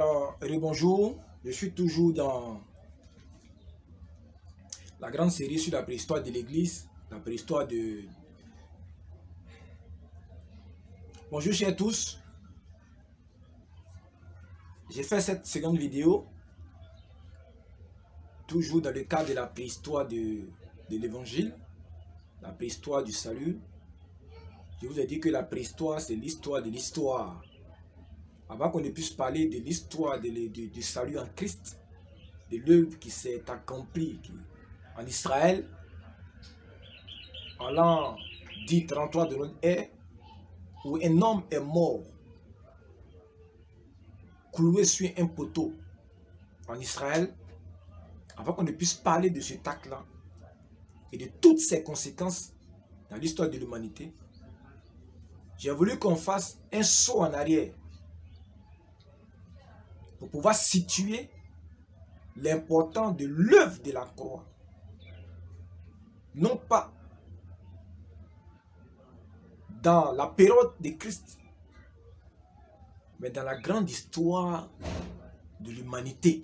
Alors, bonjour, je suis toujours dans la grande série sur la préhistoire de l'Église, la préhistoire de... Bonjour chers tous, j'ai fait cette seconde vidéo, toujours dans le cadre de la préhistoire de l'Évangile, la préhistoire du salut. Je vous ai dit que la préhistoire, c'est l'histoire de l'histoire. Avant qu'on ne puisse parler de l'histoire du salut en Christ, de l'œuvre qui s'est accomplie en Israël, en l'an 1033 de notre ère, où un homme est mort, cloué sur un poteau en Israël, avant qu'on ne puisse parler de cet acte-là et de toutes ses conséquences dans l'histoire de l'humanité, j'ai voulu qu'on fasse un saut en arrière pour pouvoir situer l'importance de l'œuvre de la croix. Non pas dans la période de Christ, mais dans la grande histoire de l'humanité.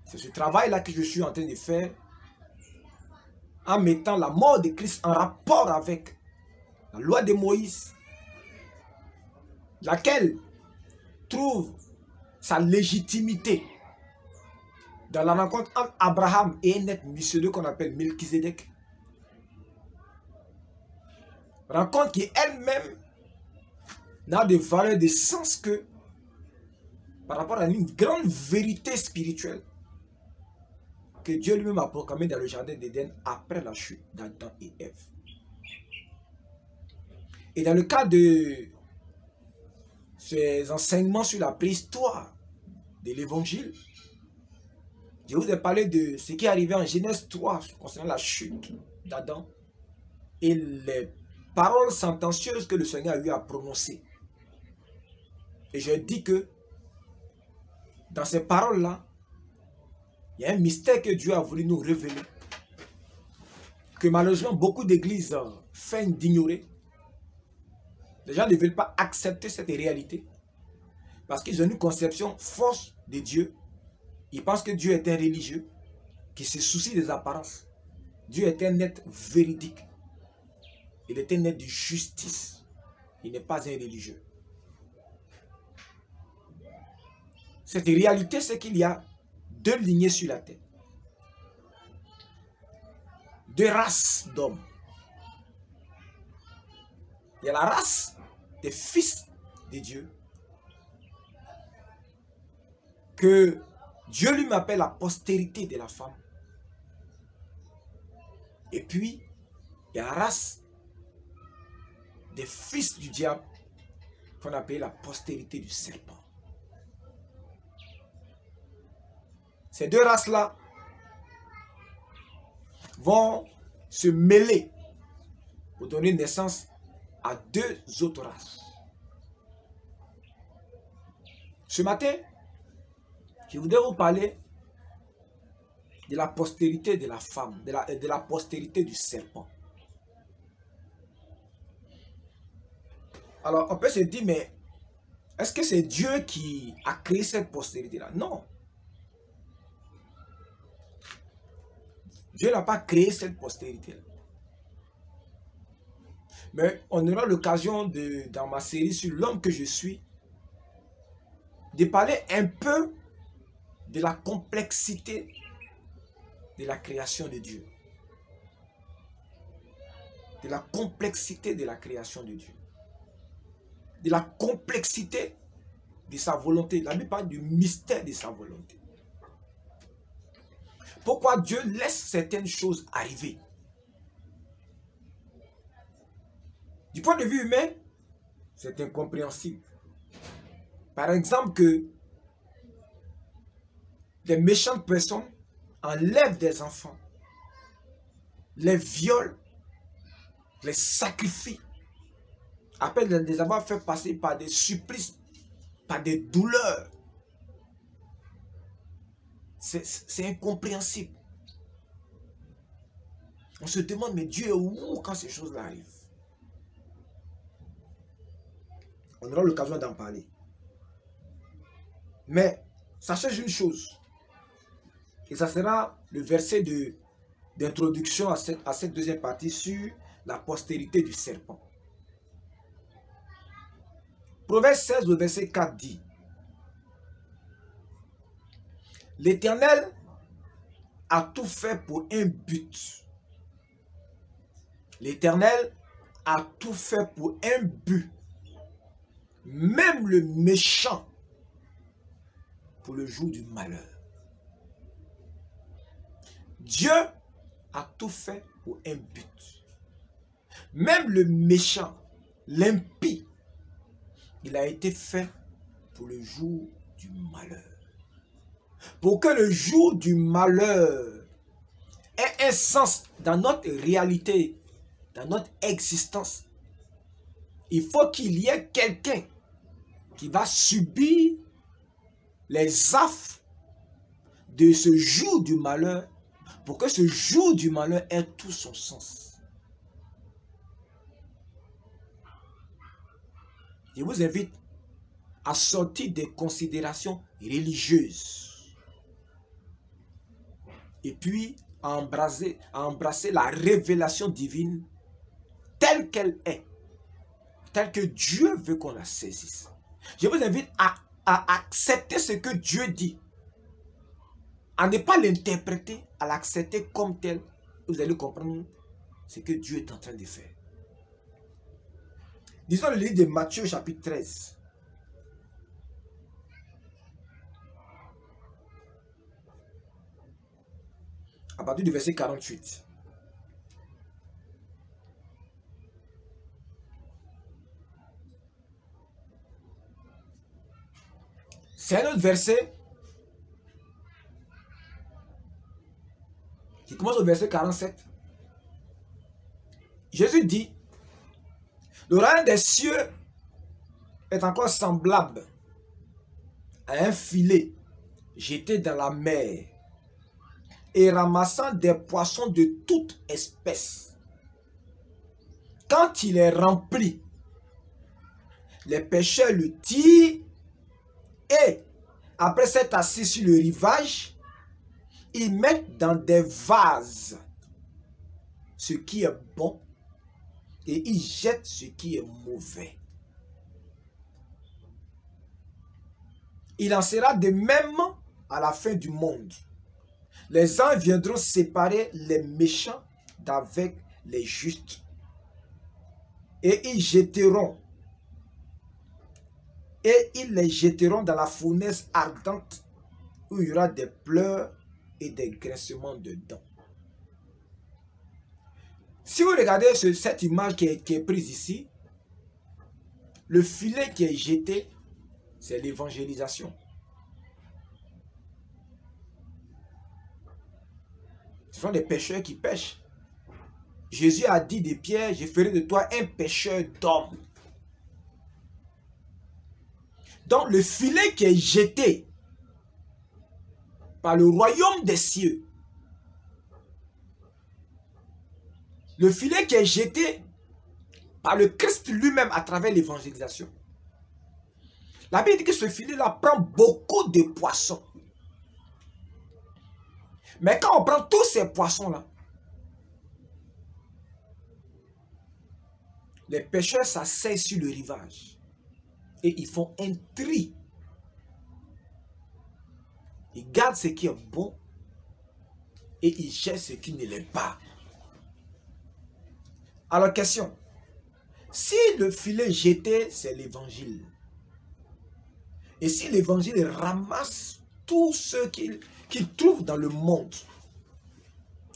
C'est ce travail-là que je suis en train de faire en mettant la mort de Christ en rapport avec la loi de Moïse, laquelle trouve sa légitimité dans la rencontre entre Abraham et un être mystérieux qu'on appelle Melchizedek. Rencontre qui elle-même n'a de valeur de sens que par rapport à une grande vérité spirituelle que Dieu lui-même a proclamée dans le jardin d'Éden après la chute d'Adam et Ève. Et dans le cadre de ces enseignements sur la préhistoire de l'Évangile, je vous ai parlé de ce qui est arrivé en Genèse 3 concernant la chute d'Adam et les paroles sentencieuses que le Seigneur a eu à prononcer. Et je dis que dans ces paroles-là, il y a un mystère que Dieu a voulu nous révéler, que malheureusement beaucoup d'églises feignent d'ignorer. Les gens ne veulent pas accepter cette réalité parce qu'ils ont une conception fausse de Dieu. Ils pensent que Dieu est un religieux qui se soucie des apparences. Dieu est un être véridique. Il est un être de justice. Il n'est pas un religieux. Cette réalité, c'est qu'il y a deux lignées sur la terre. Deux races d'hommes. Il y a la race des fils de Dieu, que Dieu lui m'appelle la postérité de la femme. Et puis, il y a la race des fils du diable, qu'on appelle la postérité du serpent. Ces deux races-là vont se mêler pour donner naissance à deux autres races. Ce matin, je voudrais vous parler de la postérité de la femme, de la postérité du serpent. Alors, on peut se dire, mais est-ce que c'est Dieu qui a créé cette postérité-là? Non. Dieu n'a pas créé cette postérité-là. Mais on aura l'occasion, dans ma série sur l'homme que je suis, de parler un peu de la complexité de la création de Dieu. De la complexité de la création de Dieu. De la complexité de sa volonté. La Bible parle du mystère de sa volonté. Pourquoi Dieu laisse certaines choses arriver? Du point de vue humain, c'est incompréhensible. Par exemple, que des méchantes personnes enlèvent des enfants, les violent, les sacrifient, après les avoir fait passer par des supplices, par des douleurs. C'est incompréhensible. On se demande, mais Dieu est où quand ces choses-là arrivent? On aura l'occasion d'en parler. Mais sachez une chose, et ça sera le verset d'introduction à cette deuxième partie sur la postérité du serpent. Proverbe 16, le verset 4 dit: l'Éternel a tout fait pour un but. L'Éternel a tout fait pour un but. Même le méchant pour le jour du malheur. Dieu a tout fait pour un but. Même le méchant, l'impie, il a été fait pour le jour du malheur. Pour que le jour du malheur ait un sens dans notre réalité, dans notre existence, il faut qu'il y ait quelqu'un qui va subir les affres de ce jour du malheur pour que ce jour du malheur ait tout son sens. Je vous invite à sortir des considérations religieuses et puis à embrasser la révélation divine telle qu'elle est, telle que Dieu veut qu'on la saisisse. Je vous invite à accepter ce que Dieu dit, à ne pas l'interpréter, à l'accepter comme tel. Vous allez comprendre ce que Dieu est en train de faire. Disons le livre de Matthieu chapitre 13. À partir du verset 48. C'est un autre verset qui commence au verset 47. Jésus dit: le royaume des cieux est encore semblable à un filet jeté dans la mer et ramassant des poissons de toute espèce. Quand il est rempli, les pêcheurs le tirent et, après s'être assis sur le rivage, ils mettent dans des vases ce qui est bon et ils jettent ce qui est mauvais. Il en sera de même à la fin du monde. Les anges viendront séparer les méchants d'avec les justes. Et ils les jetteront dans la fournaise ardente où il y aura des pleurs et des grincements de dents. Si vous regardez cette image qui est prise ici, le filet qui est jeté, c'est l'évangélisation. Ce sont des pêcheurs qui pêchent. Jésus a dit de Pierre: je ferai de toi un pêcheur d'hommes. Donc le filet qui est jeté par le royaume des cieux, le filet qui est jeté par le Christ lui-même à travers l'évangélisation. La Bible dit que ce filet-là prend beaucoup de poissons. Mais quand on prend tous ces poissons-là, les pêcheurs s'asseyent sur le rivage et ils font un tri. Ils gardent ce qui est bon et ils jettent ce qui ne l'est pas. Alors, question. Si le filet jeté, c'est l'évangile, et si l'évangile ramasse tous ceux qu'il trouve dans le monde,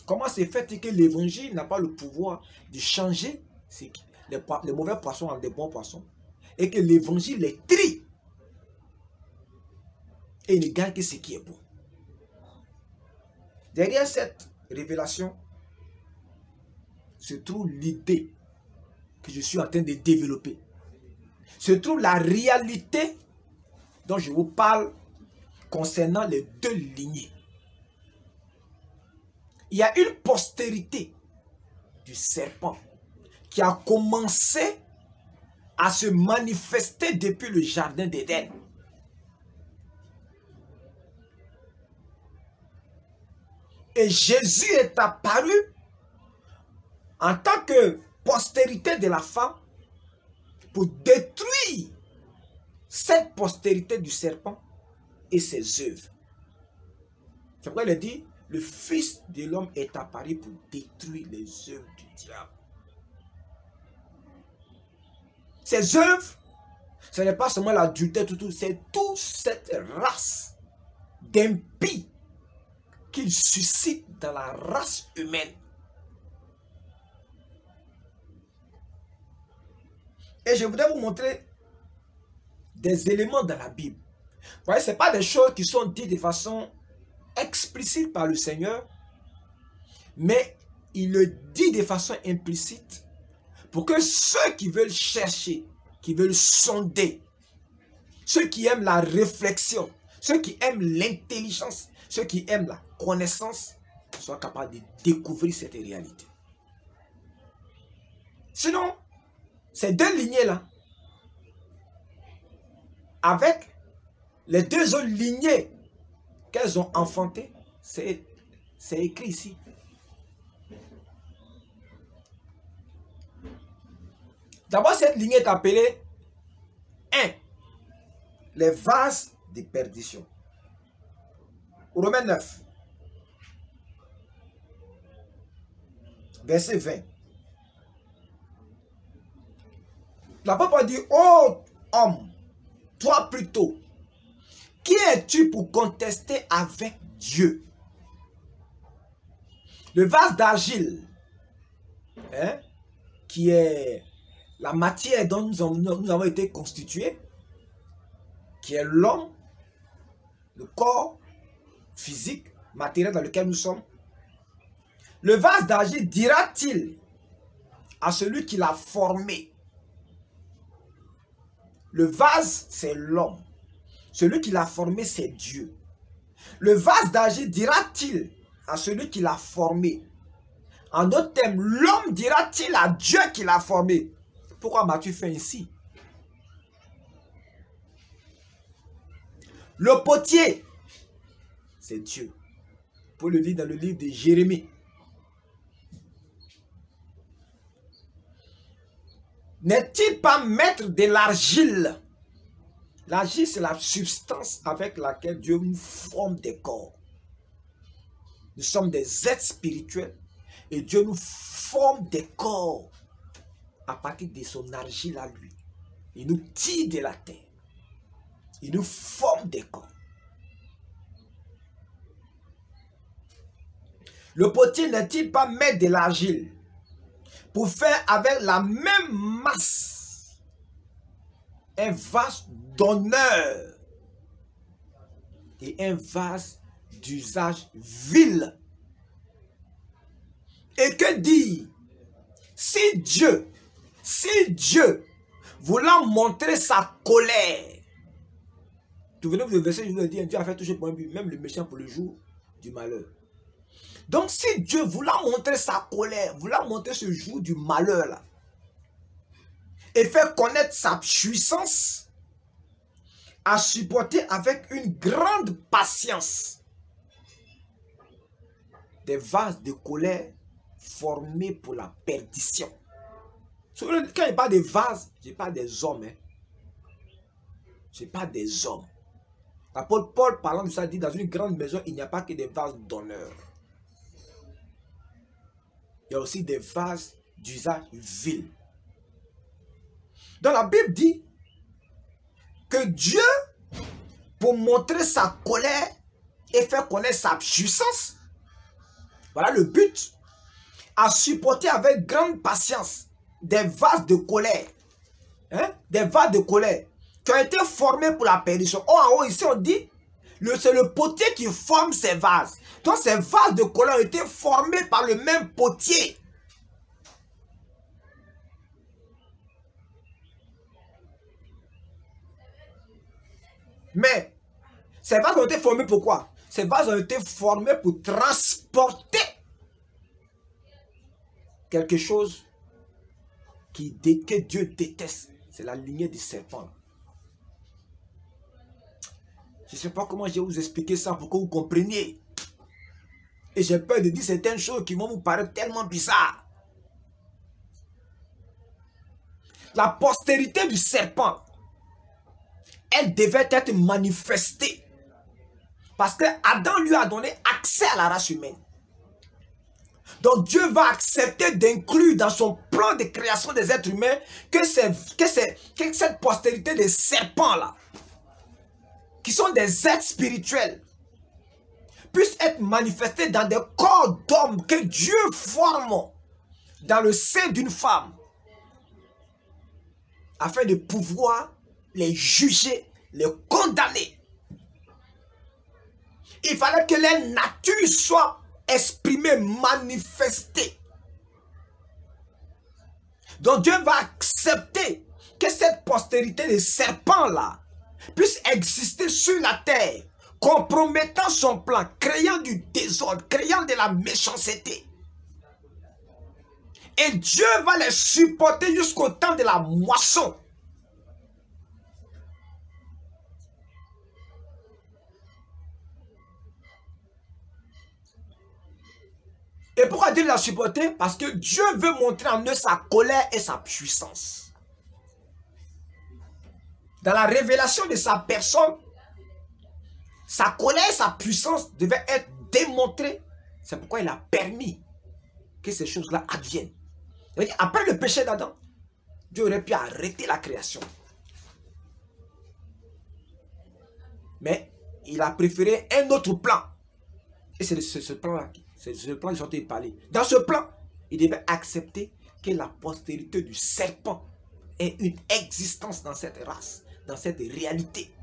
comment c'est fait que l'évangile n'a pas le pouvoir de changer les mauvais poissons en des bons poissons, et que l'évangile les trie et ne gagne que ce qui est bon? Derrière cette révélation se trouve l'idée que je suis en train de développer. Se trouve la réalité dont je vous parle concernant les deux lignées. Il y a une postérité du serpent qui a commencé à se manifester depuis le jardin d'Éden. Et Jésus est apparu en tant que postérité de la femme pour détruire cette postérité du serpent et ses œuvres. C'est pourquoi il a dit, le Fils de l'homme est apparu pour détruire les œuvres du diable. Ces œuvres, ce n'est pas seulement l'adultère, c'est toute cette race d'impies qu'il suscite dans la race humaine. Et je voudrais vous montrer des éléments dans la Bible. Vous voyez, ce n'est pas des choses qui sont dites de façon explicite par le Seigneur, mais il le dit de façon implicite pour que ceux qui veulent chercher, qui veulent sonder, ceux qui aiment la réflexion, ceux qui aiment l'intelligence, ceux qui aiment la connaissance, soient capables de découvrir cette réalité. Sinon, ces deux lignées-là, avec les deux autres lignées qu'elles ont enfantées, c'est écrit ici. D'abord, cette lignée est appelée 1. Les vases de perdition. Romains 9, verset 20. L'apôtre dit, ô homme, toi plutôt, qui es-tu pour contester avec Dieu? Le vase d'argile, qui est la matière dont nous avons été constitués, qui est l'homme, le corps physique, matériel dans lequel nous sommes. Le vase d'argile dira-t-il à celui qui l'a formé? Le vase, c'est l'homme. Celui qui l'a formé, c'est Dieu. Le vase d'argile dira-t-il à celui qui l'a formé? En d'autres termes, l'homme dira-t-il à Dieu qui l'a formé? Pourquoi m'as-tu fait ainsi? Le potier, c'est Dieu. Pour le lire dans le livre de Jérémie. N'est-il pas maître de l'argile? L'argile, c'est la substance avec laquelle Dieu nous forme des corps. Nous sommes des êtres spirituels et Dieu nous forme des corps à partir de son argile à lui. Il nous tire de la terre. Il nous forme des corps. Le potier n'est-il pas maître de l'argile pour faire avec la même masse un vase d'honneur et un vase d'usage vil? Et que dire? Si Dieu voulant montrer sa colère, souvenez-vous du verset, je vous ai dit, Dieu a fait toucher pour un but, même le méchant pour le jour du malheur. Donc si Dieu voulant montrer sa colère, voulant montrer ce jour du malheur là, et faire connaître sa puissance, à supporter avec une grande patience des vases de colère formés pour la perdition. Quand je parle de vases, je parle des hommes. Je parle des hommes. L'apôtre Paul, parlant de ça, dit dans une grande maison, il n'y a pas que des vases d'honneur. Il y a aussi des vases d'usage vil. Donc la Bible dit que Dieu, pour montrer sa colère et faire connaître sa puissance, voilà le but, a supporté avec grande patience des vases de colère. Des vases de colère qui ont été formés pour la perdition. Oh, en haut, ici, on dit, c'est le potier qui forme ces vases. Donc, ces vases de colère ont été formés par le même potier. Mais, ces vases ont été formés pour quoi? Ces vases ont été formés pour transporter quelque chose que Dieu déteste. C'est la lignée du serpent. Je ne sais pas comment je vais vous expliquer ça pour que vous compreniez. Et j'ai peur de dire certaines choses qui vont vous paraître tellement bizarres. La postérité du serpent, elle devait être manifestée. Parce que Adam lui a donné accès à la race humaine. Donc Dieu va accepter d'inclure dans son plan de création des êtres humains que cette postérité des serpents-là, qui sont des êtres spirituels, puissent être manifestés dans des corps d'hommes que Dieu forme dans le sein d'une femme, afin de pouvoir les juger, les condamner. Il fallait que leur nature soit exprimée, manifestée. Donc Dieu va accepter que cette postérité de serpents-là puisse exister sur la terre, compromettant son plan, créant du désordre, créant de la méchanceté. Et Dieu va les supporter jusqu'au temps de la moisson. Et pourquoi Dieu les a supportés? Parce que Dieu veut montrer en eux sa colère et sa puissance. Dans la révélation de sa personne, sa colère et sa puissance devaient être démontrées. C'est pourquoi il a permis que ces choses-là adviennent. Après le péché d'Adam, Dieu aurait pu arrêter la création. Mais il a préféré un autre plan. Et c'est ce plan-là. C'est ce plan dont il parlait. Dans ce plan, il devait accepter que la postérité du serpent ait une existence dans cette race, dans cette réalité.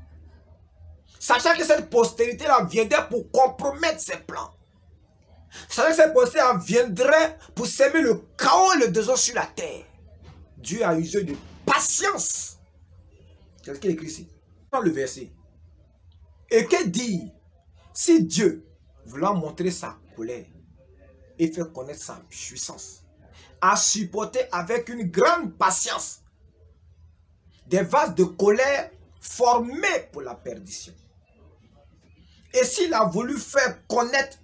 Sachant que cette postérité-là viendrait pour compromettre ses plans. Sachant que cette postérité-là viendrait pour s'aimer le chaos et le désordre sur la terre. Dieu a usé de patience. C'est ce qu'il écrit ici. Dans le verset. Et que dire si Dieu, voulant montrer sa colère et faire connaître sa puissance, a supporté avec une grande patience des vases de colère formés pour la perdition. Et s'il a voulu faire connaître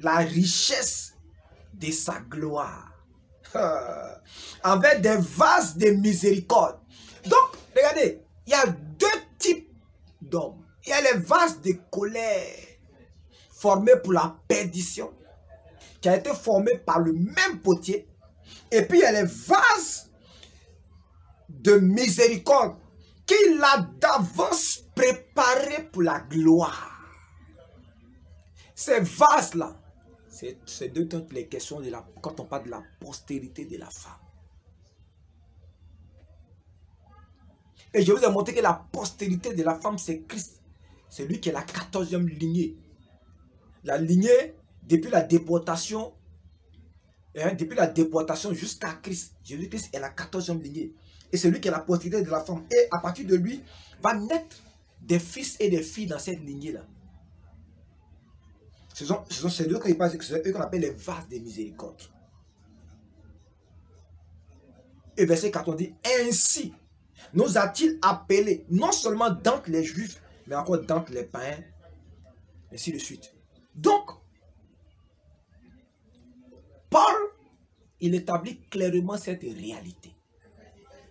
la richesse de sa gloire avec des vases de miséricorde. Donc, regardez, il y a deux types d'hommes. Il y a les vases de colère formés pour la perdition, qui a été formé par le même potier. Et puis il y a les vases de miséricorde qu'il a d'avance préparés pour la gloire. Ces vases-là, c'est de toutes les questions de quand on parle de la postérité de la femme. Et je vous ai montré que la postérité de la femme, c'est Christ. C'est lui qui est la 14e lignée. La lignée, depuis la déportation jusqu'à Christ. Jésus-Christ est la 14e lignée. Et c'est lui qui est la postérité de la femme. Et à partir de lui, va naître des fils et des filles dans cette lignée-là. Ce sont ces deux qu'on appelle les vases de miséricorde. Et verset 4, on dit, ainsi nous a-t-il appelés, non seulement d'entre les Juifs, mais encore d'entre les païens, ainsi de suite. Donc, Paul, il établit clairement cette réalité.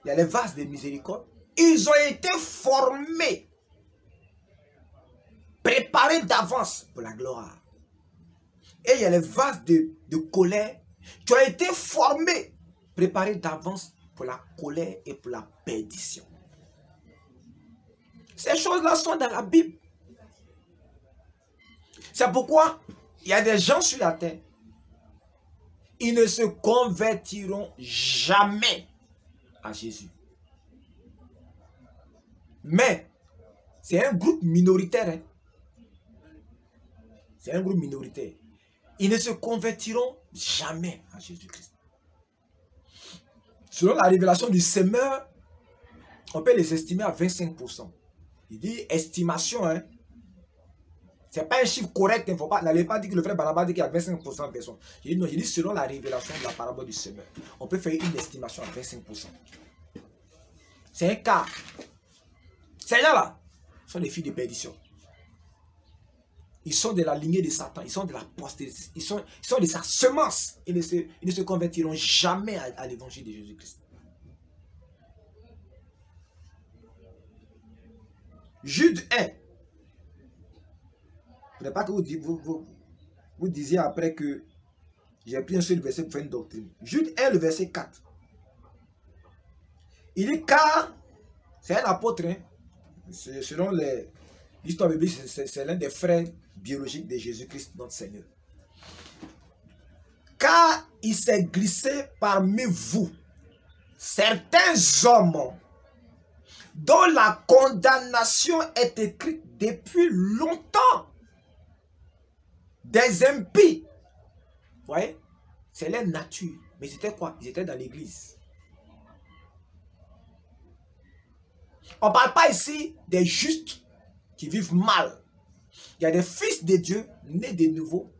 Il y a les vases de miséricorde, ils ont été formés, préparés d'avance pour la gloire. Et il y a les vases de colère qui ont été formés, préparés d'avance pour la colère et pour la perdition. Ces choses-là sont dans la Bible. C'est pourquoi il y a des gens sur la terre, ils ne se convertiront jamais à Jésus. Mais c'est un groupe minoritaire. Hein? C'est un groupe minoritaire. Ils ne se convertiront jamais à Jésus-Christ. Selon la révélation du semeur, on peut les estimer à 25%. Il dit estimation, hein. Ce n'est pas un chiffre correct. N'allez pas dire que le frère Barnabas dit qu'il y a 25% de personnes. Je dis non, je dis selon la révélation de la parabole du semeur. On peut faire une estimation à 25%. C'est un cas. Ces gens-là sont des filles de perdition. Ils sont de la lignée de Satan, ils sont de la postérité, ils sont de sa semence. Ils ne se convertiront jamais à l'évangile de Jésus-Christ. Jude 1. Il ne faut pas que vous disiez après que j'ai pris un seul verset pour faire une doctrine. Jude 1, le verset 4. Il dit car, c'est un apôtre, hein, selon l'histoire biblique, c'est l'un des frères biologiques de Jésus-Christ, notre Seigneur. Car il s'est glissé parmi vous certains hommes dont la condamnation est écrite depuis longtemps. Des impies. Vous voyez? C'est leur nature. Mais c'était quoi? Ils étaient dans l'église. On ne parle pas ici des justes qui vivent mal. Il y a des fils de Dieu, nés de nouveau,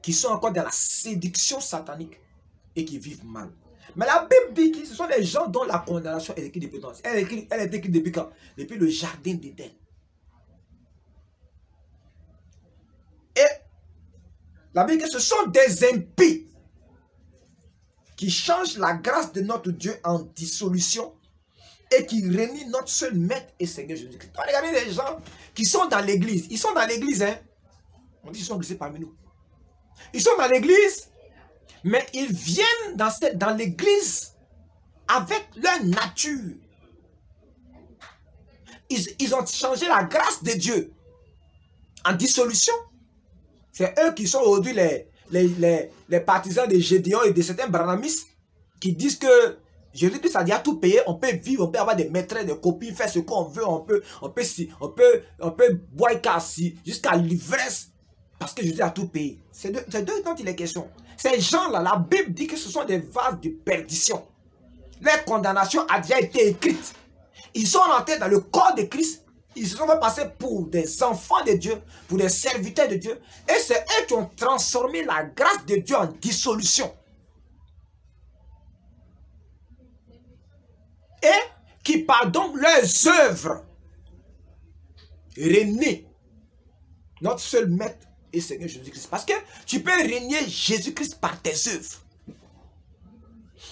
qui sont encore dans la séduction satanique et qui vivent mal. Mais la Bible dit que ce sont des gens dont la condamnation est écrite depuis longtemps. Elle est écrite depuis quand? Depuis le jardin d'Éden. Et la Bible dit que ce sont des impies qui changent la grâce de notre Dieu en dissolution et qui renient notre seul maître et Seigneur Jésus-Christ. Regardez les gens qui sont dans l'église. Ils sont dans l'église, hein. On dit qu'ils sont glissés parmi nous. Ils sont dans l'église, mais ils viennent dans l'église avec leur nature. Ils ont changé la grâce de Dieu en dissolution. C'est eux qui sont aujourd'hui les partisans de Gédéon et de certains branhamistes qui disent que Jésus-Christ a déjà tout payé, on peut vivre, on peut avoir des maîtresses, des copines, faire ce qu'on veut, on peut boire et casser jusqu'à l'ivresse parce que Jésus a tout payé. C'est d'eux dont il est question. Ces gens-là, la Bible dit que ce sont des vases de perdition. Leur condamnation a déjà été écrite. Ils sont rentrés dans le corps de Christ. Ils se sont fait passer pour des enfants de Dieu, pour des serviteurs de Dieu. Et c'est eux qui ont transformé la grâce de Dieu en dissolution. Et qui pardonnent leurs œuvres. Régner notre seul maître et Seigneur Jésus-Christ. Parce que tu peux régner Jésus-Christ par tes œuvres.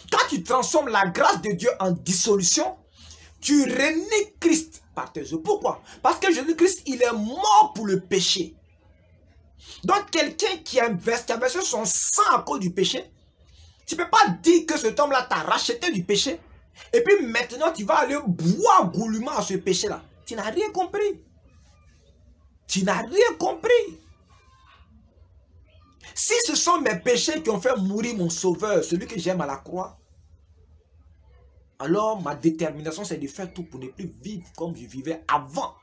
Quand tu transformes la grâce de Dieu en dissolution, tu renies Christ par tes œuvres. Pourquoi? Parce que Jésus-Christ, il est mort pour le péché. Donc quelqu'un qui a versé son sang à cause du péché, tu ne peux pas dire que cet homme-là t'a racheté du péché. Et puis maintenant, tu vas aller boire goulûment à ce péché-là. Tu n'as rien compris. Tu n'as rien compris. Si ce sont mes péchés qui ont fait mourir mon sauveur, celui que j'aime à la croix, alors ma détermination, c'est de faire tout pour ne plus vivre comme je vivais avant.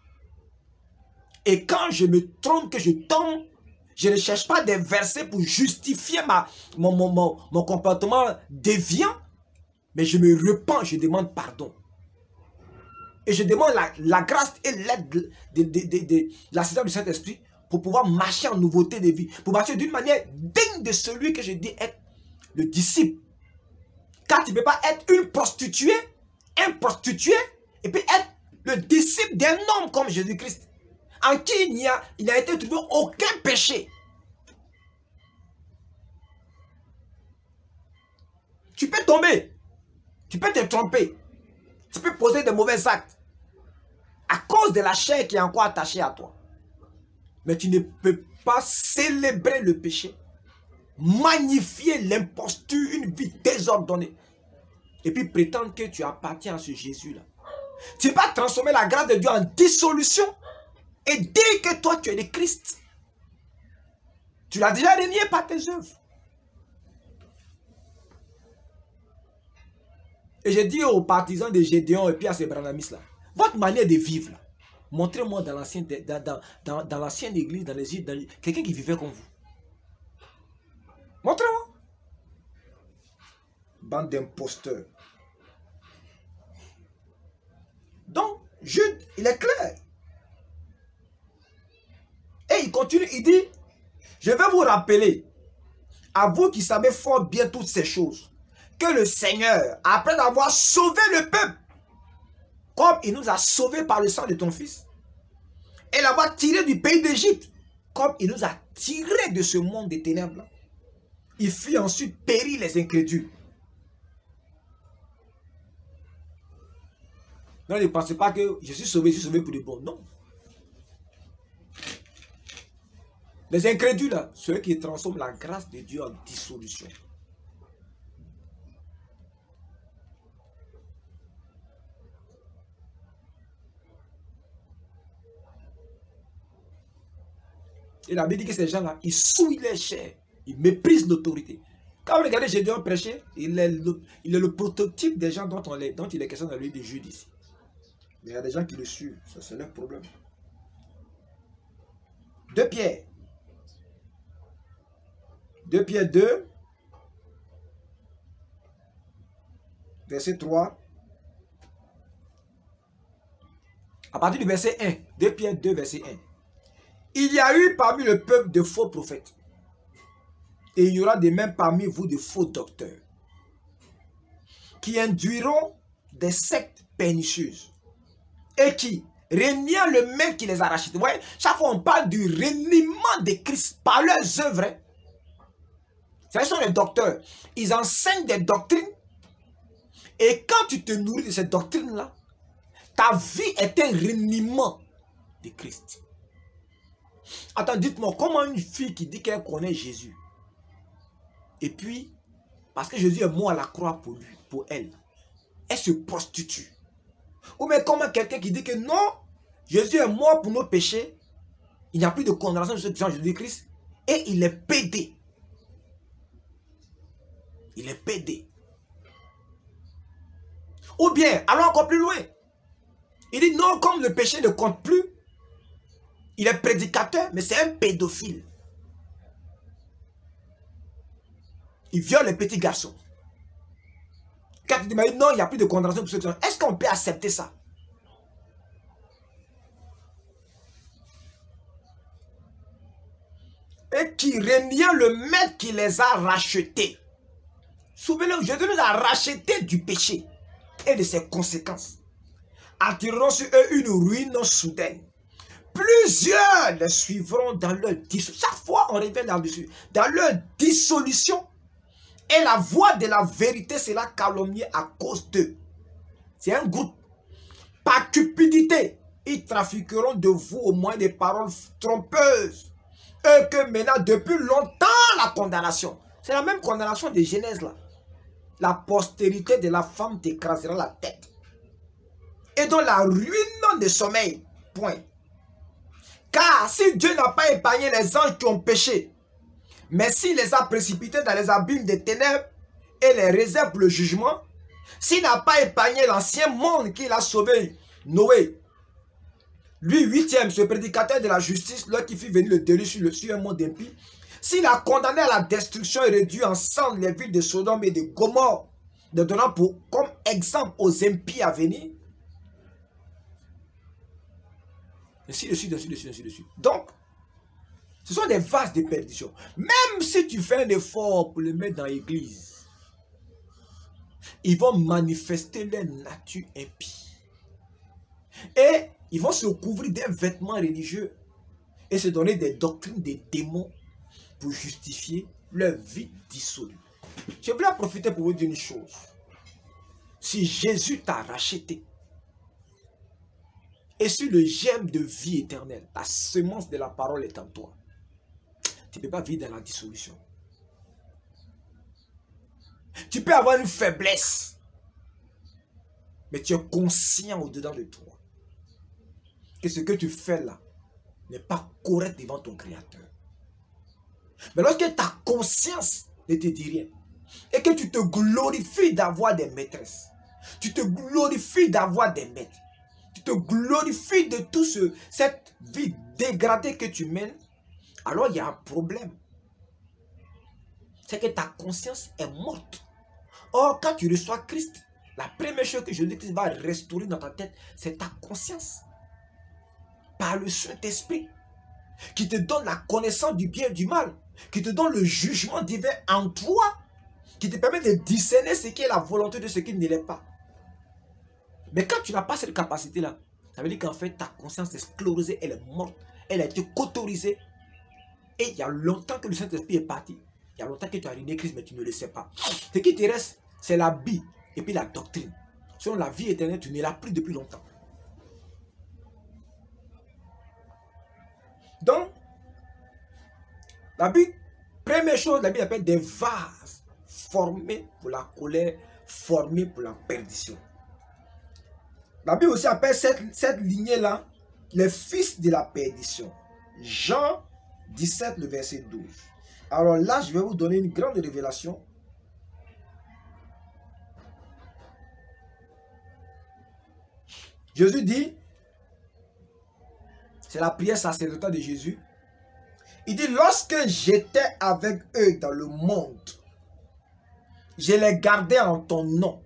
Et quand je me trompe, que je tombe, je ne cherche pas des versets pour justifier mon comportement déviant, mais je me repens, je demande pardon. Et je demande la grâce et l'aide de l'assistance du Saint-Esprit pour pouvoir marcher en nouveauté de vie, pour marcher d'une manière digne de celui que je dis être le disciple. Car tu ne peux pas être une prostituée, un prostitué, et puis être le disciple d'un homme comme Jésus-Christ, en qui il n'a été trouvé aucun péché. Tu peux tomber, tu peux te tromper, tu peux poser de mauvais actes à cause de la chair qui est encore attachée à toi. Mais tu ne peux pas célébrer le péché, magnifier l'imposture, une vie désordonnée, et puis prétendre que tu appartiens à ce Jésus-là. Tu ne peux pas transformer la grâce de Dieu en dissolution et dire que toi tu es le Christ. Tu l'as déjà renié par tes œuvres. Et j'ai dit aux partisans de Gédéon et puis à ces branhamistes là, votre manière de vivre là, montrez-moi dans l'ancienne église, dans les îles, quelqu'un qui vivait comme vous. Montrez-moi. Bande d'imposteurs. Donc, Jude, il est clair. Et il continue, il dit, je vais vous rappeler, à vous qui savez fort bien toutes ces choses, que le Seigneur, après avoir sauvé le peuple, comme il nous a sauvés par le sang de ton fils, et l'avoir tiré du pays d'Égypte, comme il nous a tirés de ce monde des ténèbres, il fit ensuite périr les incrédules. Non, ne pensez pas que je suis sauvé pour le bon. Non. Les incrédules, ceux qui transforment la grâce de Dieu en dissolution. Et la Bible dit que ces gens-là, ils souillent les chairs, ils méprisent l'autorité. Quand vous regardez Gédéon prêcher, il est le prototype des gens dont il est question dans le livre de Jude ici. Mais il y a des gens qui le suivent, ça c'est leur problème. 2 Pierre. 2 Pierre 2, verset 3. À partir du verset 1, 2 Pierre 2, verset 1. Il y a eu parmi le peuple de faux prophètes. Et il y aura de même parmi vous de faux docteurs. Qui induiront des sectes pernicieuses. Et qui, reniant le maître qui les a rachetés. Vous voyez, chaque fois on parle du reniement de Christ par leurs œuvres. Ce sont les docteurs. Ils enseignent des doctrines. Et quand tu te nourris de ces doctrines-là, ta vie est un reniement de Christ. Attends, dites-moi, comment une fille qui dit qu'elle connaît Jésus, et puis, parce que Jésus est mort à la croix pour lui, pour elle, elle se prostitue. Ou bien comment quelqu'un qui dit que non, Jésus est mort pour nos péchés, il n'y a plus de condamnation de ceux qui sont en Jésus-Christ, et il est pédé. Il est pédé. Ou bien, allons encore plus loin. Il dit non, comme le péché ne compte plus, il est prédicateur, mais c'est un pédophile. Il viole les petits garçons. Quand tu dis, mais non, il n'y a plus de condamnation pour ceux qui sont... Est-ce qu'on peut accepter ça? Et qui reniant le maître qui les a rachetés. Souvenez-vous, Jésus nous a rachetés du péché et de ses conséquences. Attireront sur eux une ruine soudaine. Plusieurs les suivront dans leur dissolution. Chaque fois, on revient là-dessus. Dans leur dissolution. Et la voix de la vérité sera calomniée à cause d'eux. C'est un groupe. Par cupidité, ils trafiqueront de vous au moins des paroles trompeuses. Eux que maintenant, depuis longtemps, la condamnation. C'est la même condamnation de Genèse là. La postérité de la femme t'écrasera la tête. Et dans la ruine de sommeil. Point. Car si Dieu n'a pas épargné les anges qui ont péché, mais s'il les a précipités dans les abîmes des ténèbres et les réserve pour le jugement, s'il n'a pas épargné l'ancien monde qu'il a sauvé, Noé, lui, 8e, ce prédicateur de la justice, là qui fit venir le déluge sur un monde impie, s'il a condamné à la destruction et réduit ensemble les villes de Sodome et de Gomorrhe, de donnant comme exemple aux impies à venir, ainsi de suite, ainsi de suite, ainsi de suite. Donc, ce sont des vases de perdition. Même si tu fais un effort pour les mettre dans l'église, ils vont manifester leur nature impie. Et ils vont se couvrir des vêtements religieux et se donner des doctrines des démons pour justifier leur vie dissolue. Je voulais profiter pour vous dire une chose. Si Jésus t'a racheté, et si le germe de vie éternelle, la semence de la parole est en toi, tu ne peux pas vivre dans la dissolution. Tu peux avoir une faiblesse, mais tu es conscient au-dedans de toi que ce que tu fais là n'est pas correct devant ton Créateur. Mais lorsque ta conscience ne te dit rien, et que tu te glorifies d'avoir des maîtresses, tu te glorifies d'avoir des maîtres, tu te glorifies de tout cette vie dégradée que tu mènes, alors il y a un problème. C'est que ta conscience est morte. Or, quand tu reçois Christ, la première chose que Jésus-Christ va restaurer dans ta tête, c'est ta conscience. Par le Saint-Esprit, qui te donne la connaissance du bien et du mal, qui te donne le jugement divin en toi, qui te permet de discerner ce qui est la volonté de ce qui ne l'est pas. Mais quand tu n'as pas cette capacité-là, ça veut dire qu'en fait, ta conscience est sclérosée, elle est morte, elle a été cautorisée Et il y a longtemps que le Saint-Esprit est parti. Il y a longtemps que tu as renié Christ, mais tu ne le sais pas. Ce qui te reste, c'est la Bible et puis la doctrine. Selon la vie éternelle, tu ne l'as plus depuis longtemps. Donc, la Bible, première chose, la Bible appelle des vases formés pour la colère, formés pour la perdition. La Bible aussi appelle cette lignée-là les fils de la perdition. Jean 17, le verset 12. Alors là, je vais vous donner une grande révélation. Jésus dit, c'est la prière sacerdotale de Jésus. Il dit, lorsque j'étais avec eux dans le monde, je les gardais en ton nom.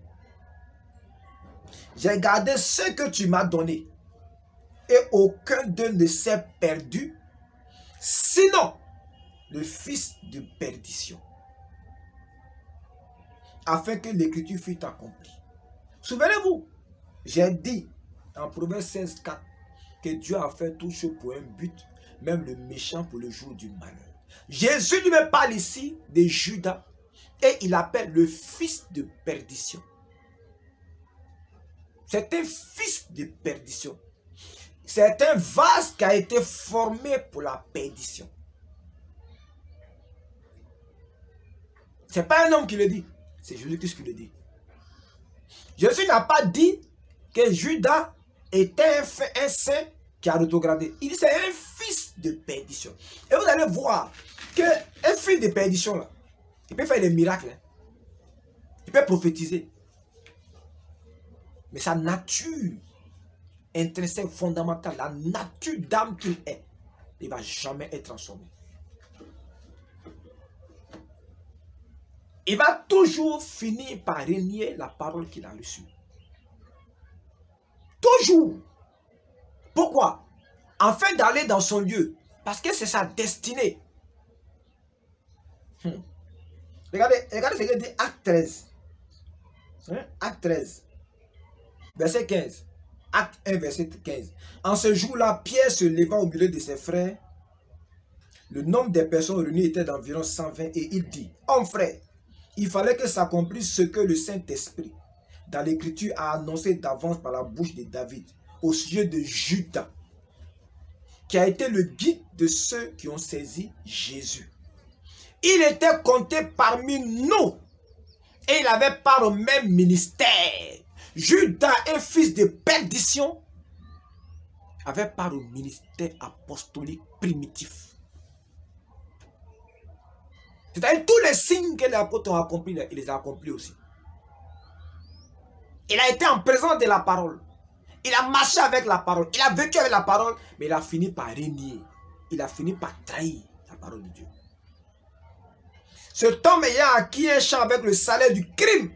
J'ai gardé ce que tu m'as donné. Et aucun d'eux ne s'est perdu, sinon le fils de perdition. Afin que l'écriture fût accomplie. Souvenez-vous, j'ai dit en Proverbe 16, 4 que Dieu a fait tout chose pour un but, même le méchant pour le jour du malheur. Jésus lui me parle ici de Judas et il appelle le fils de perdition. C'est un fils de perdition. C'est un vase qui a été formé pour la perdition. Ce n'est pas un homme qui le dit, c'est Jésus-Christ qui le dit. Jésus n'a pas dit que Judas était un saint qui a rétrogradé. Il dit c'est un fils de perdition. Et vous allez voir qu'un fils de perdition, là, il peut faire des miracles. Hein. Il peut prophétiser. Mais sa nature intrinsèque, fondamentale, la nature d'âme qu'il est, il ne va jamais être transformé. Il va toujours finir par renier la parole qu'il a reçue. Toujours. Pourquoi? Afin d'aller dans son lieu. Parce que c'est sa destinée. Regardez ce qu'il dit, Acte 13. Hein? Acte 13. Verset 15. Acte 1, verset 15. En ce jour-là, Pierre se leva au milieu de ses frères. Le nombre des personnes réunies était d'environ 120 et il dit, « Hommes frères, il fallait que s'accomplisse ce que le Saint-Esprit, dans l'Écriture, a annoncé d'avance par la bouche de David, au sujet de Judas, qui a été le guide de ceux qui ont saisi Jésus. Il était compté parmi nous et il avait part au même ministère. Judas, un fils de perdition, avait part au ministère apostolique primitif. C'est-à-dire tous les signes que les apôtres ont accomplis, il les a accomplis aussi. Il a été en présence de la parole. Il a marché avec la parole. Il a vécu avec la parole, mais il a fini par régner. Il a fini par trahir la parole de Dieu. Cet homme ayant acquis un champ avec le salaire du crime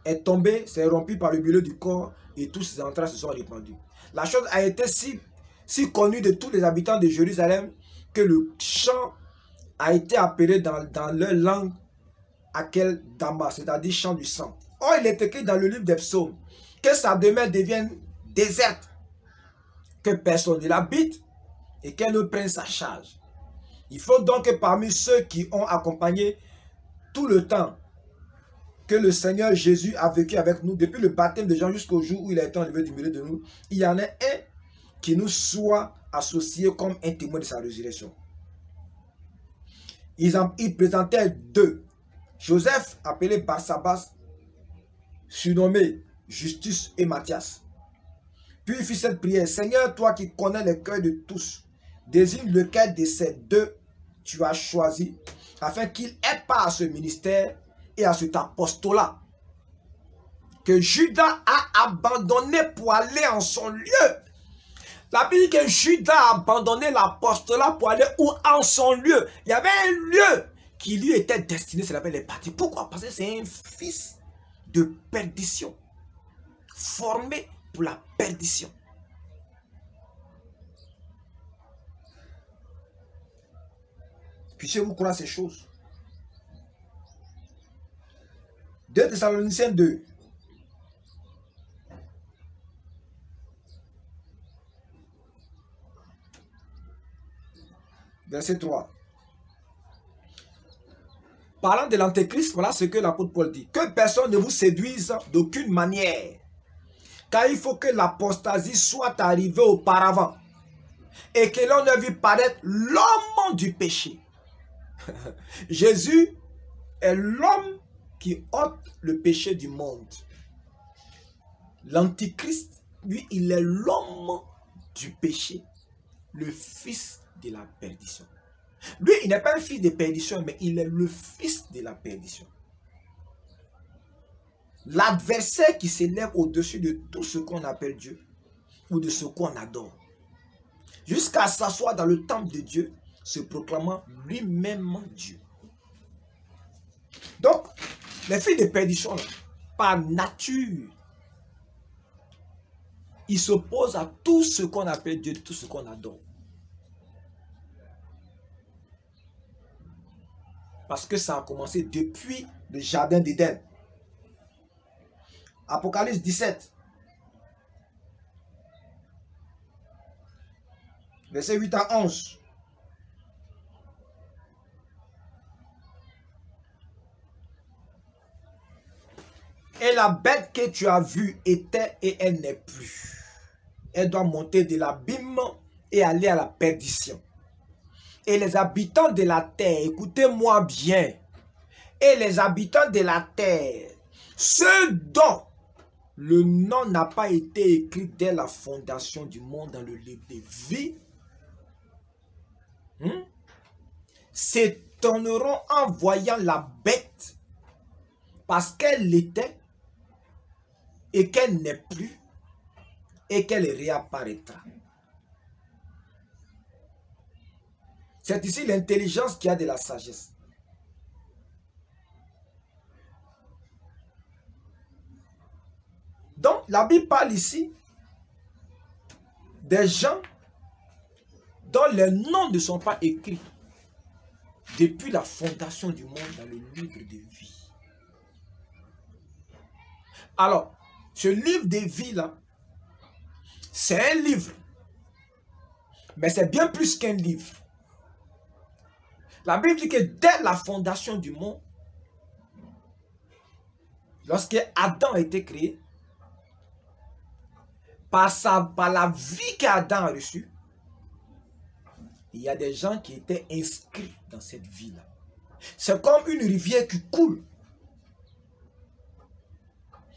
est tombé, s'est rompu par le milieu du corps et tous ses entrailles se sont répandues. La chose a été si connue de tous les habitants de Jérusalem que le champ a été appelé dans leur langue Akel Dama, c'est-à-dire champ du sang. Or, il est écrit dans le livre des psaumes que sa demeure devienne déserte, que personne ne l'habite et qu'elle ne prenne sa charge. Il faut donc que parmi ceux qui ont accompagné tout le temps que le Seigneur Jésus a vécu avec nous, depuis le baptême de Jean jusqu'au jour où il a été enlevé du milieu de nous, il y en a un qui nous soit associé comme un témoin de sa résurrection. Ils présentaient deux. Joseph, appelé Barsabas, surnommé Justus et Matthias. Puis il fit cette prière. Seigneur, toi qui connais les cœurs de tous, désigne lequel de ces deux tu as choisi, afin qu'il ait part à ce ministère et à cet apostolat que Judas a abandonné pour aller en son lieu. La Bible dit que Judas a abandonné l'apostolat pour aller où en son lieu. Il y avait un lieu qui lui était destiné, c'est l'appelle les partis. Pourquoi? Parce que c'est un fils de perdition, formé pour la perdition. Puissiez-vous croire ces choses. 2 Thessaloniciens 2. verset 3. Parlant de l'antéchrist, voilà ce que l'apôtre Paul dit. Que personne ne vous séduise d'aucune manière. Car il faut que l'apostasie soit arrivée auparavant. Et que l'on ne vit paraître l'homme du péché. Jésus est l'homme qui ôte le péché du monde. L'antichrist, lui, il est l'homme du péché, le fils de la perdition. Lui, il n'est pas un fils de perdition, mais il est le fils de la perdition. L'adversaire qui s'élève au-dessus de tout ce qu'on appelle Dieu ou de ce qu'on adore. Jusqu'à s'asseoir dans le temple de Dieu, se proclamant lui-même Dieu. Donc, les fils de perdition, là, par nature, ils s'opposent à tout ce qu'on appelle Dieu, tout ce qu'on adore. Parce que ça a commencé depuis le jardin d'Éden. Apocalypse 17. Verset 8 à 11. Et la bête que tu as vue était et elle n'est plus. Elle doit monter de l'abîme et aller à la perdition. Et les habitants de la terre, écoutez-moi bien, et les habitants de la terre, ceux dont le nom n'a pas été écrit dès la fondation du monde dans le livre de vie, s'étonneront en voyant la bête parce qu'elle était et qu'elle n'est plus et qu'elle réapparaîtra. C'est ici l'intelligence qui a de la sagesse. Donc, la Bible parle ici des gens dont les noms ne sont pas écrits depuis la fondation du monde dans le livre de vie. Alors, ce livre de vie là, c'est un livre, mais c'est bien plus qu'un livre. La Bible dit que dès la fondation du monde, lorsque Adam a été créé, par la vie qu'Adam a reçue, il y a des gens qui étaient inscrits dans cette vie-là. C'est comme une rivière qui coule.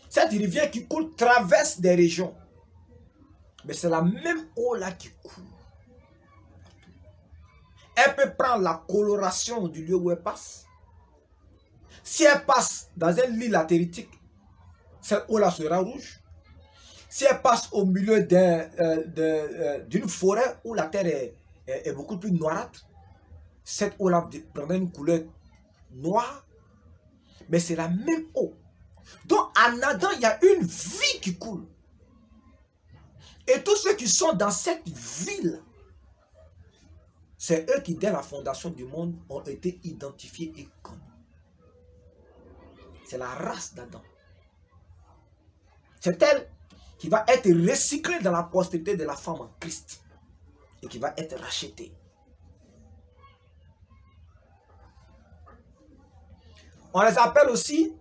Cette rivière qui coule traverse des régions. Mais c'est la même eau-là qui coule. Elle peut prendre la coloration du lieu où elle passe. Si elle passe dans un lit latéritique, cette eau-là sera rouge. Si elle passe au milieu d'une forêt où la terre est beaucoup plus noirâtre, cette eau-là prendra une couleur noire, mais c'est la même eau. Donc en Adam, il y a une vie qui coule. Et tous ceux qui sont dans cette ville, c'est eux qui, dès la fondation du monde, ont été identifiés et connus. C'est la race d'Adam. C'est elle qui va être recyclée dans la postérité de la femme en Christ et qui va être rachetée. On les appelle aussi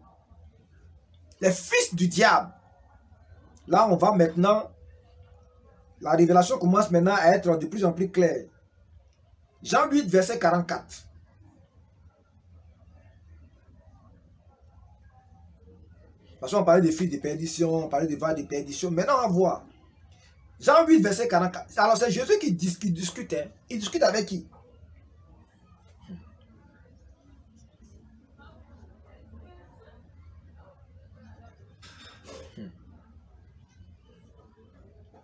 les fils du diable. Là, on va maintenant, la révélation commence maintenant à être de plus en plus claire. Jean 8, verset 44. De toute façon, on parlait des fils de perdition, on parlait des vagues de perdition. Maintenant, on va voir. Jean 8, verset 44. Alors, c'est Jésus qui discute. Hein. Il discute avec qui?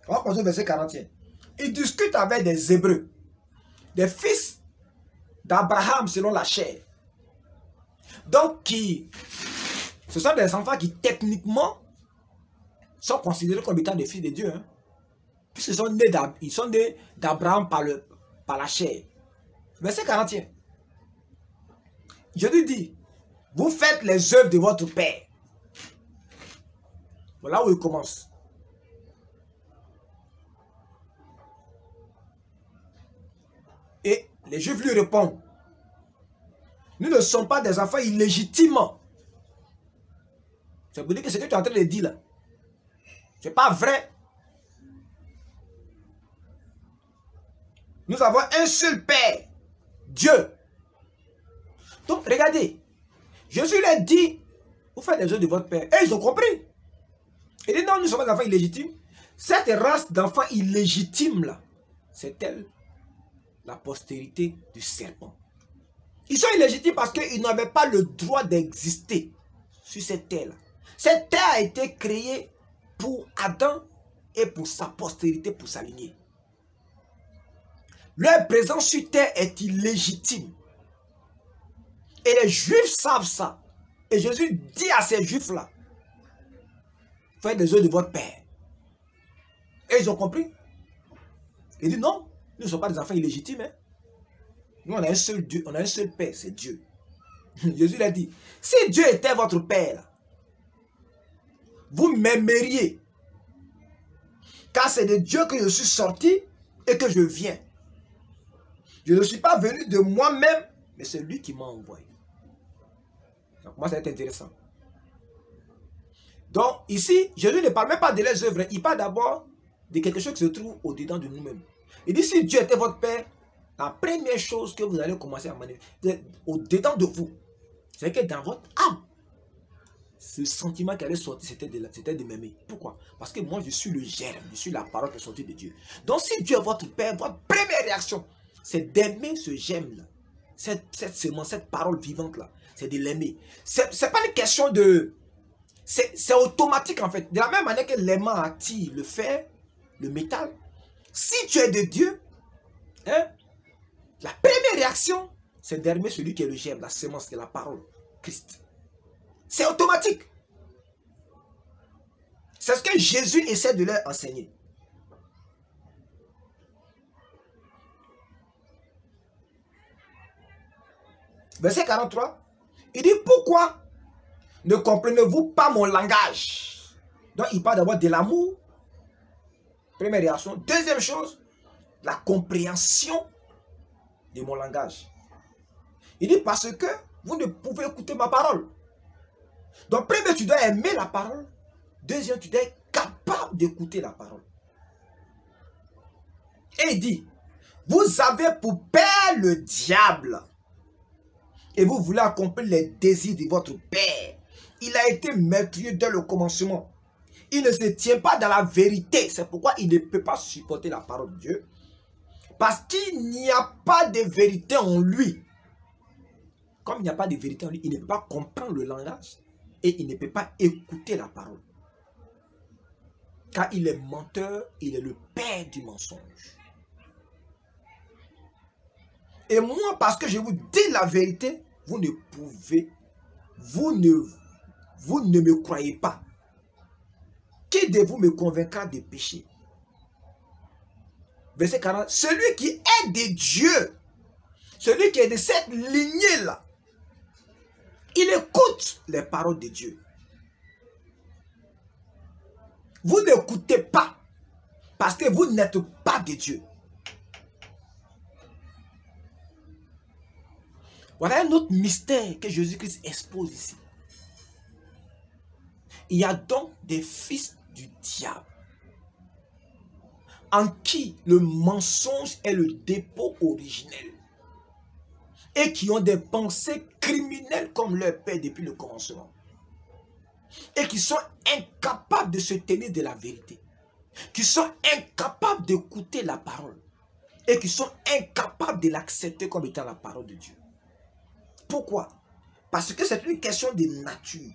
On va commencer au verset 41. Il discute avec des Hébreux, des fils d'Abraham selon la chair. Donc, ce sont des enfants qui techniquement sont considérés comme étant des fils de Dieu. Hein. Ils sont nés d'Abraham par la chair. Verset 41. Jésus dit, vous faites les œuvres de votre Père. Voilà où il commence. Et Les Juifs lui répondent, nous ne sommes pas des enfants illégitimes. Ça veut dire que ce que tu es en train de dire là, ce n'est pas vrai. Nous avons un seul Père, Dieu. Donc, regardez, Jésus leur dit, vous faites les œuvres de votre Père. Et ils ont compris. Il dit, non, nous sommes des enfants illégitimes. Cette race d'enfants illégitimes là, c'est elle, la postérité du serpent. Ils sont illégitimes parce qu'ils n'avaient pas le droit d'exister sur cette terre-là. Cette terre a été créée pour Adam et pour sa postérité, pour sa lignée. Leur présence sur terre est illégitime. Et les Juifs savent ça. Et Jésus dit à ces Juifs-là, faites les œuvres de votre Père. Et ils ont compris. Il dit non, nous ne sommes pas des enfants illégitimes. Hein. Nous, on a un seul Dieu, on a un seul Père, c'est Dieu. Jésus l'a dit, si Dieu était votre Père, vous m'aimeriez. Car c'est de Dieu que je suis sorti et que je viens. Je ne suis pas venu de moi-même, mais c'est lui qui m'a envoyé. Donc, moi, ça va être intéressant. Donc, ici, Jésus ne parle même pas de les œuvres. Il parle d'abord de quelque chose qui se trouve au-dedans de nous-mêmes. Il dit, si Dieu était votre Père, la première chose que vous allez commencer à manifester au-dedans de vous, c'est que dans votre âme, ce sentiment qui allait sortir, c'était de m'aimer. Pourquoi? Parce que moi, je suis le germe, je suis la parole qui est sortie de Dieu. Donc, si Dieu est votre Père, votre première réaction, c'est d'aimer ce germe-là. Cette semence, cette parole vivante-là, c'est de l'aimer. Ce n'est pas une question de... C'est automatique, en fait. De la même manière que l'aimant attire le fer, le métal, si tu es de Dieu, hein, la première réaction, c'est d'aimer celui qui est le germe, la semence, qui est la parole, Christ. C'est automatique. C'est ce que Jésus essaie de leur enseigner. Verset 43, il dit, pourquoi ne comprenez-vous pas mon langage? Donc, il parle d'abord de l'amour. Première réaction. Deuxième chose, la compréhension de mon langage. Il dit, parce que vous ne pouvez écouter ma parole. Donc, premier, tu dois aimer la parole. Deuxième, tu dois être capable d'écouter la parole. Et il dit, vous avez pour père le diable. Et vous voulez accomplir les désirs de votre père. Il a été meurtrier dès le commencement. Il ne se tient pas dans la vérité. C'est pourquoi il ne peut pas supporter la parole de Dieu. Parce qu'il n'y a pas de vérité en lui. Comme il n'y a pas de vérité en lui, il ne peut pas comprendre le langage. Et il ne peut pas écouter la parole. Car il est menteur, il est le père du mensonge. Et moi, parce que je vous dis la vérité, vous ne me croyez pas. Qui de vous me convaincra de péché? Verset 40. Celui qui est de Dieu, celui qui est de cette lignée-là, il écoute les paroles de Dieu. Vous n'écoutez pas parce que vous n'êtes pas de Dieu. Voilà un autre mystère que Jésus-Christ expose ici. Il y a donc des fils du diable en qui le mensonge est le dépôt originel et qui ont des pensées criminelles comme leur père depuis le commencement et qui sont incapables de se tenir de la vérité, qui sont incapables d'écouter la parole et qui sont incapables de l'accepter comme étant la parole de Dieu. Pourquoi? Parce que c'est une question de nature.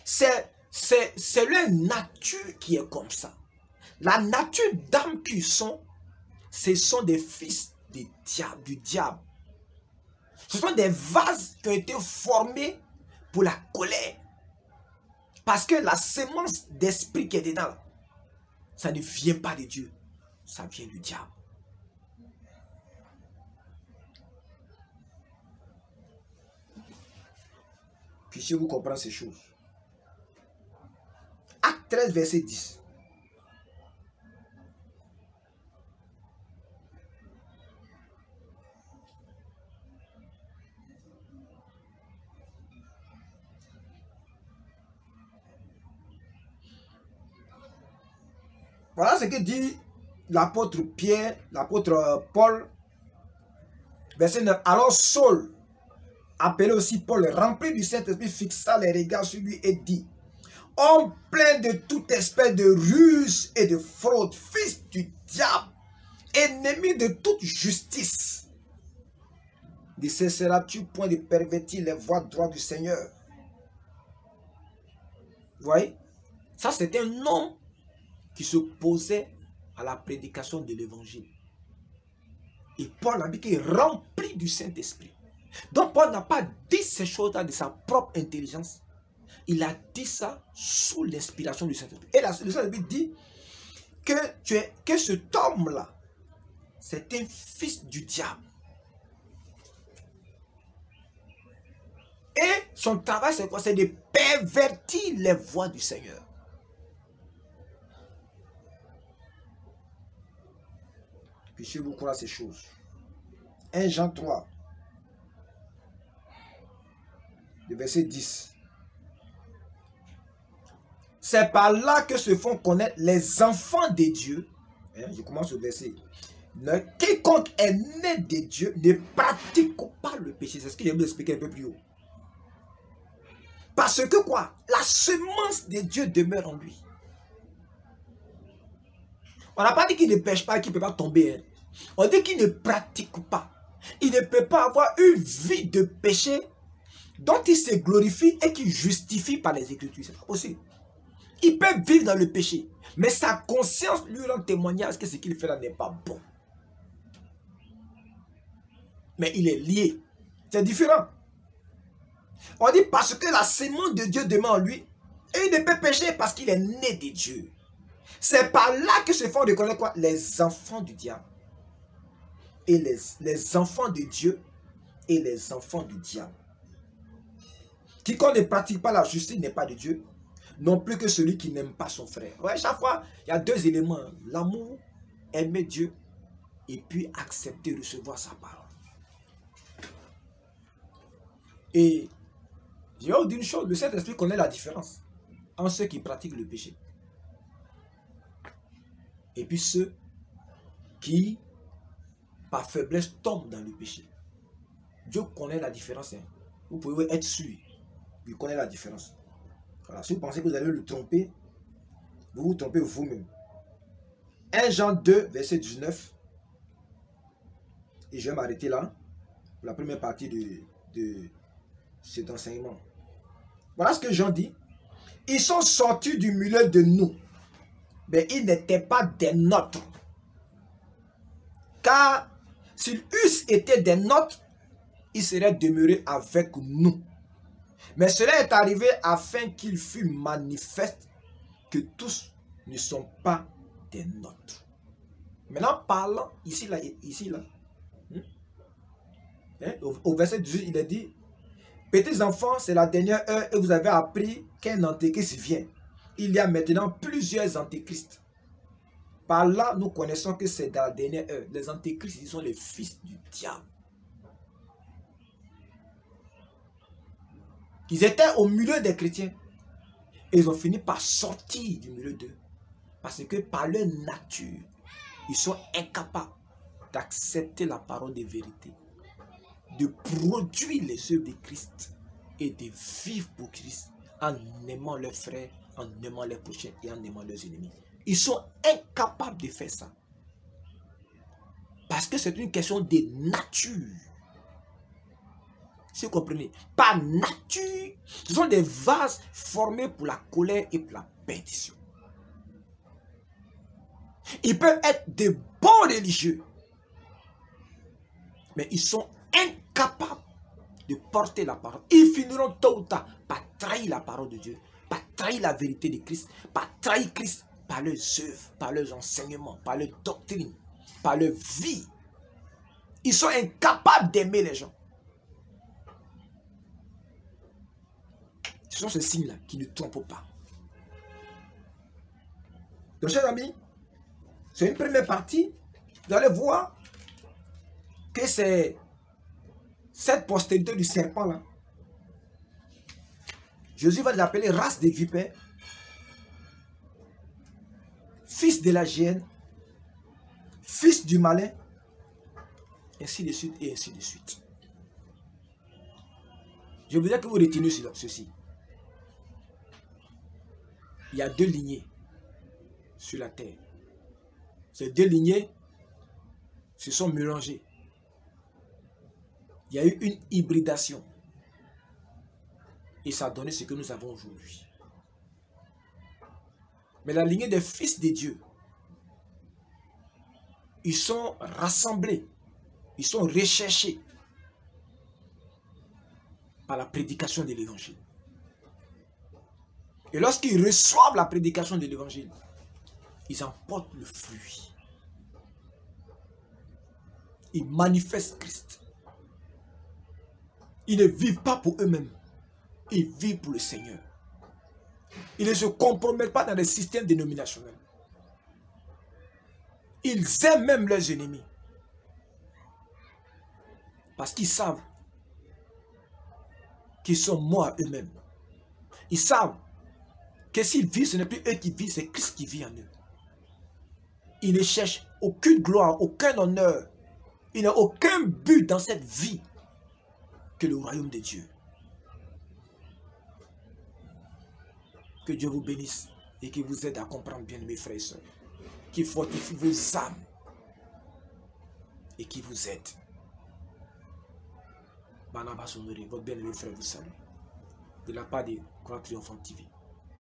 C'est leur nature qui est comme ça. La nature d'âme qu'ils sont, ce sont des fils du diable. Ce sont des vases qui ont été formés pour la colère. Parce que la sémence d'esprit qui est dedans, ça ne vient pas de Dieu. Ça vient du diable. Puissiez-vous comprendre ces choses. Acte 13, verset 10. Voilà ce que dit l'apôtre Pierre, l'apôtre Paul, verset 9. Alors Saul, appelé aussi Paul, rempli du Saint-Esprit, fixa les regards sur lui et dit: homme plein de toute espèce de ruse et de fraude, fils du diable, ennemi de toute justice, ne cesseras-tu point de pervertir les voies droites du Seigneur? Vous voyez? Ça, c'est un homme qui se posait à la prédication de l'évangile. Et Paul a dit qu'il est rempli du Saint-Esprit. Donc Paul n'a pas dit ces choses-là de sa propre intelligence. Il a dit ça sous l'inspiration du Saint-Esprit. Et le Saint-Esprit dit que cet homme-là, c'est un fils du diable. Et son travail, c'est quoi? C'est de pervertir les voies du Seigneur. Puissiez-vous croire ces choses. 1 Jean 3, le verset 10. C'est par là que se font connaître les enfants de Dieu. Je commence au verset. Quiconque est né de Dieu ne pratique pas le péché. C'est ce que je vais vous expliquer un peu plus haut. Parce que quoi? La semence de Dieu demeure en lui. On n'a pas dit qu'il ne pêche pas et qu'il ne peut pas tomber. Hein. On dit qu'il ne pratique pas. Il ne peut pas avoir une vie de péché dont il se glorifie et qu'il justifie par les Écritures. C'est pas possible. Il peut vivre dans le péché, mais sa conscience lui rend témoignage que ce qu'il fait là n'est pas bon. Mais il est lié. C'est différent. On dit parce que la sémence de Dieu demeure en lui, et il ne peut pécher parce qu'il est né de Dieu. C'est par là que se font reconnaître quoi? Les enfants du diable. Et les enfants de Dieu et les enfants du diable. Quiconque ne pratique pas la justice n'est pas de Dieu, non plus que celui qui n'aime pas son frère. Ouais, chaque fois, il y a deux éléments. L'amour, aimer Dieu, et puis accepter de recevoir sa parole. Et je vais vous dire une chose, le Saint-Esprit connaît la différence entre ceux qui pratiquent le péché et puis ceux qui, par faiblesse, tombent dans le péché. Dieu connaît la différence. Hein. Vous pouvez être sûr. Il connaît la différence. Voilà. Si vous pensez que vous allez le tromper, vous vous trompez vous-même. 1 Jean 2, verset 19. Et je vais m'arrêter là pour la première partie de cet enseignement. Voilà ce que Jean dit. Ils sont sortis du milieu de nous, mais ils n'étaient pas des nôtres. Car s'ils eussent été des nôtres, ils seraient demeurés avec nous. Mais cela est arrivé afin qu'il fût manifeste que tous ne sont pas des nôtres. Maintenant, parlant ici, là. Au verset 18, il est dit: petits enfants, c'est la dernière heure et vous avez appris qu'un antéchrist vient. Il y a maintenant plusieurs antéchrists. Par là, nous connaissons que c'est dans la dernière heure. Les antéchrists, ils sont les fils du diable. Ils étaient au milieu des chrétiens. Et ils ont fini par sortir du milieu d'eux. Parce que par leur nature, ils sont incapables d'accepter la parole de vérité, de produire les œuvres de Christ et de vivre pour Christ en aimant leurs frères, en aimant leurs prochains et en aimant leurs ennemis. Ils sont incapables de faire ça. Parce que c'est une question de nature. Si vous comprenez, par nature, ce sont des vases formés pour la colère et pour la perdition. Ils peuvent être de bons religieux, mais ils sont incapables de porter la parole. Ils finiront tôt ou tard par trahir la parole de Dieu, par trahir la vérité de Christ, par trahir Christ par leurs œuvres, par leurs enseignements, par leurs doctrines, par leur vie. Ils sont incapables d'aimer les gens. Ce sont ces signes-là qui ne trompent pas. Donc, chers amis, c'est une première partie. Vous allez voir que c'est cette postérité du serpent-là. Jésus va l'appeler race des vipères, fils de la géhenne, fils du malin, ainsi de suite et ainsi de suite. Je voudrais que vous reteniez ceci. Il y a deux lignées sur la terre. Ces deux lignées se sont mélangées. Il y a eu une hybridation. Et ça a donné ce que nous avons aujourd'hui. Mais la lignée des fils de Dieu, ils sont rassemblés, ils sont recherchés par la prédication de l'évangile. Et lorsqu'ils reçoivent la prédication de l'évangile, ils emportent le fruit. Ils manifestent Christ. Ils ne vivent pas pour eux-mêmes. Ils vivent pour le Seigneur. Ils ne se compromettent pas dans les systèmes dénominationnels. Ils aiment même leurs ennemis. Parce qu'ils savent qu'ils sont morts à eux-mêmes. Ils savent que s'ils vivent, ce n'est plus eux qui vivent, c'est Christ qui vit en eux. Ils ne cherchent aucune gloire, aucun honneur. Ils n'ont aucun but dans cette vie que le royaume de Dieu. Que Dieu vous bénisse et qu'il vous aide à comprendre bien, mes frères et sœurs. Qu'il fortifie vos âmes et qu'il vous aide. Barnabas Honoré, votre bien-aimé frère vous salue. De la part de Croix Triomphante TV.